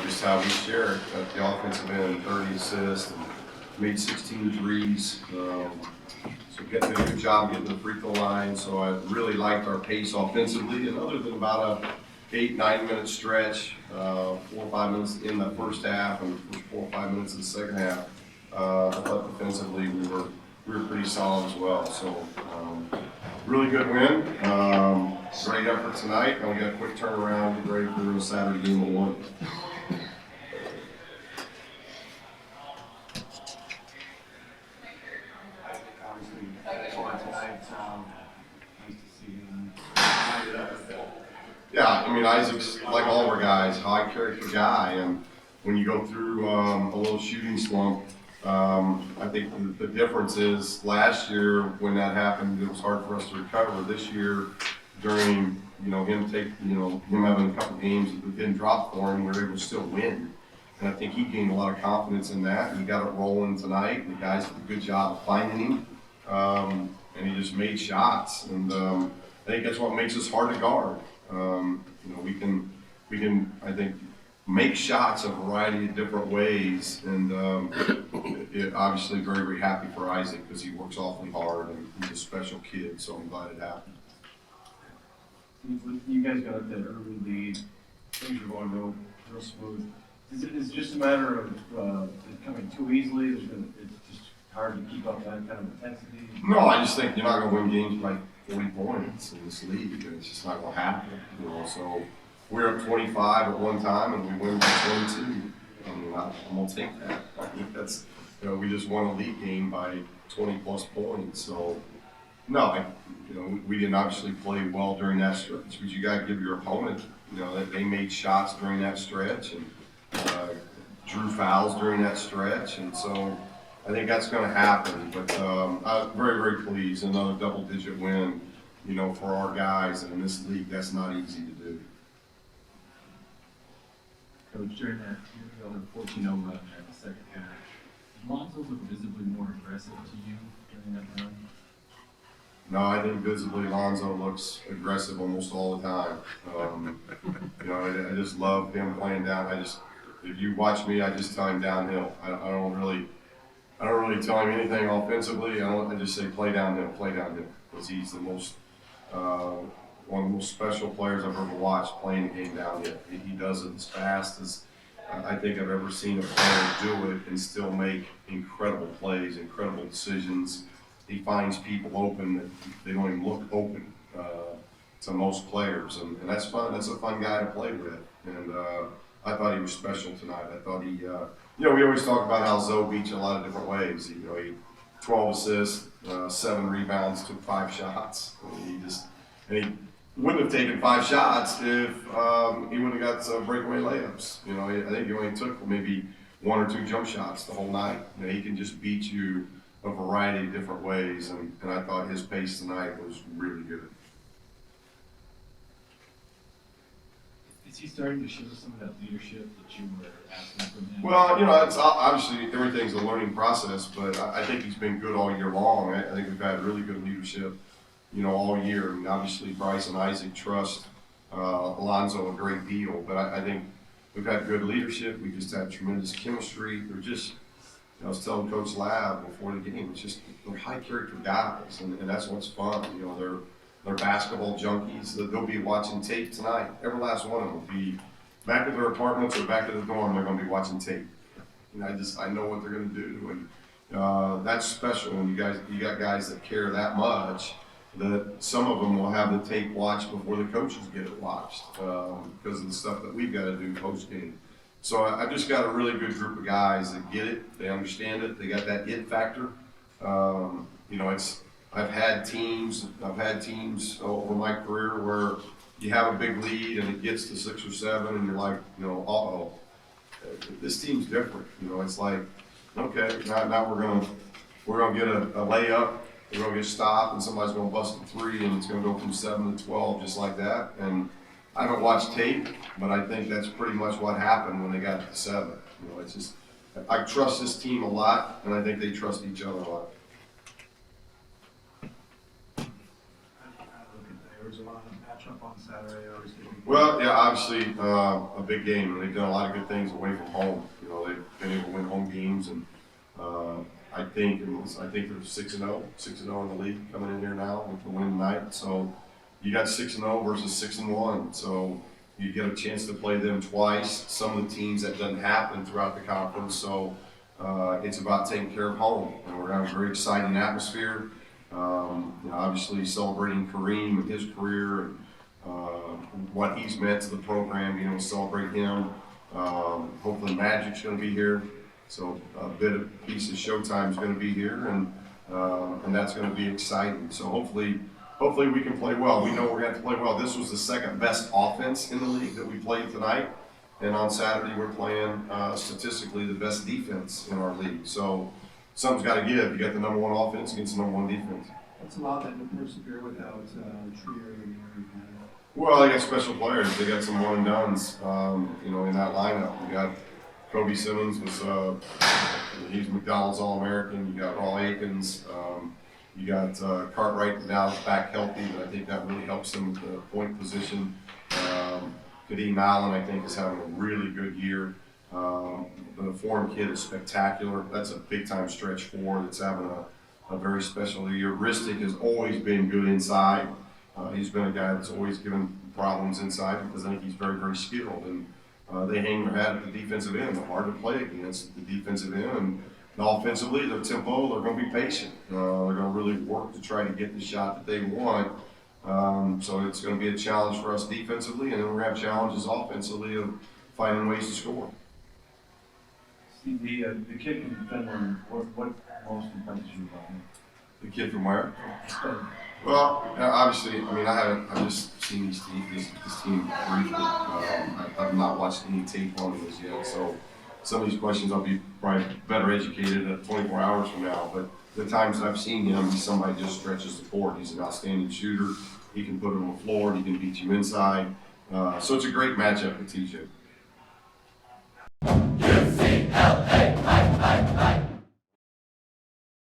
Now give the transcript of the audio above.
just how we share it. At the offensive end, 30 assists, and made 16 threes. So getting a good job getting to the free throw line. So I really liked our pace offensively. And other than about a 8-9 minute stretch, 4 or 5 minutes in the first half and the first 4 or 5 minutes in the second half, I thought defensively we were pretty solid as well. So really good win. Great effort tonight. And we got a quick turnaround, get ready for the Saturday game at 1. Yeah, I mean, Isaac's like all of our guys, high character guy, and when you go through a little shooting slump, I think the difference is last year when that happened, it was hard for us to recover. This year, during him having a couple games that didn't drop for him, we were able to still win, and I think he gained a lot of confidence in that. He got it rolling tonight. The guys did a good job of finding him, and he just made shots, and I think that's what makes us hard to guard. We can I think make shots a variety of different ways, and it obviously very, very happy for Isaac because he works awfully hard and he's a special kid, so I'm glad it happened. You guys got up that early lead, things were going real smooth. Is it just a matter of it coming too easily? It's just hard to keep up that kind of intensity? No, I just think you're not going to win games by 40 points in this league, and it's just not going to happen. So we're up 25 at one time, and we win by 22. I mean, I'm going to take that. I think that's, we just won a league game by 20 plus points. So, no, we didn't obviously play well during that stretch, but you got to give your opponent, that they made shots during that stretch and drew fouls during that stretch, and so I think that's going to happen. But I'm very, very pleased. Another double-digit win, for our guys, and in this league, that's not easy to do. Coach, during that 14-0 run at the second half, did Lonzo look visibly more aggressive to you during that run? No, I think visibly Lonzo looks aggressive almost all the time. I just love him playing down. If you watch me, I just tell him downhill. I don't really tell him anything offensively. I just say play downhill, because he's the most one of the most special players I've ever watched playing the game downhill. He does it as fast as I think I've ever seen a player do it and still make incredible plays, incredible decisions. He finds people open that they don't even look open to most players, and that's fun. That's a fun guy to play with, and I thought he was special tonight. I thought he, we always talk about how Zoe beats you a lot of different ways. He 12 assists, 7 rebounds, took 5 shots. He wouldn't have taken 5 shots if he would have got some breakaway layups. I think he only took maybe 1 or 2 jump shots the whole night. He can just beat you a variety of different ways, and I thought his pace tonight was really good. Is he starting to show some of that leadership that you were asking from him? Well, it's obviously everything's a learning process, but I think he's been good all year long. I think we've had really good leadership, all year. I mean, obviously Bryce and Isaac trust Alonzo a great deal, but I think we've had good leadership. We just had tremendous chemistry. They're just, I was telling Coach Lab before the game, they're high character guys, and that's what's fun. They're basketball junkies. They'll be watching tape tonight. Every last one of them will be back at their apartments or back at the dorm. They're going to be watching tape. I know what they're going to do, and that's special when you got guys that care that much. That some of them will have the tape watched before the coaches get it watched because of the stuff that we've got to do postgame. So I've just got a really good group of guys that get it, they understand it, they got that it factor. I've had teams over my career where you have a big lead and it gets to 6 or 7 and you're like, uh-oh. This team's different. It's like, okay, now we're gonna get a layup, we're gonna get stopped, and somebody's gonna bust a 3, and it's gonna go from 7 to 12 just like that. And I haven't watched tape, but I think that's pretty much what happened when they got to 7. It's just I trust this team a lot, and I think they trust each other a lot. There was a lot of matchup on Saturday, obviously. Well, yeah, obviously a big game, and they've done a lot of good things away from home. You know, they've been able to win home games, and I think they're 6-0, 6-0 in the league coming in here now with the win tonight. So you got 6-0 versus 6-1. So you get a chance to play them twice. Some of the teams that doesn't happen throughout the conference. So it's about taking care of home, and we're gonna have a very exciting atmosphere. You know, obviously celebrating Kareem and his career and what he's meant to the program, being able to celebrate him. Hopefully Magic's going to be here, so a piece of Showtime is going to be here, and that's going to be exciting. So hopefully we can play well. We know we're going to have to play well. This was the second best offense in the league that we played tonight, and on Saturday we're playing statistically the best defense in our league. So something's got to give. You got the number one offense against the number one defense. That's a lot then to persevere without Trier and Well, they got special players. They got some one and dones, you know, in that lineup. You got Kobe Simmons he's McDonald's All-American. You got Raul Akins. You got Cartwright now back healthy, but I think that really helps them with the point position. Kadeem Allen, I think, is having a really good year. The foreign kid is spectacular. That's a big-time stretch forward that's having a very special year. Ristic has always been good inside. He's been a guy that's always given problems inside because I think he's very, very skilled. And they hang their hat at the defensive end. They're hard to play against the defensive end. And offensively, their tempo, they're going to be patient. They're going to really work to try to get the shot that they want. So it's going to be a challenge for us defensively, and then we're going to have challenges offensively of finding ways to score. Steve, the kid from Finland, what most impresses you about him? The kid from where? Finland. Well, obviously, I mean, I've just seen this team briefly. I've not watched any tape on this yet, so some of these questions I'll be probably better educated at 24 hours from now. But the times that I've seen him, he's somebody who just stretches the court. He's an outstanding shooter. He can put it on the floor. He can beat you inside. So it's a great matchup with TJ.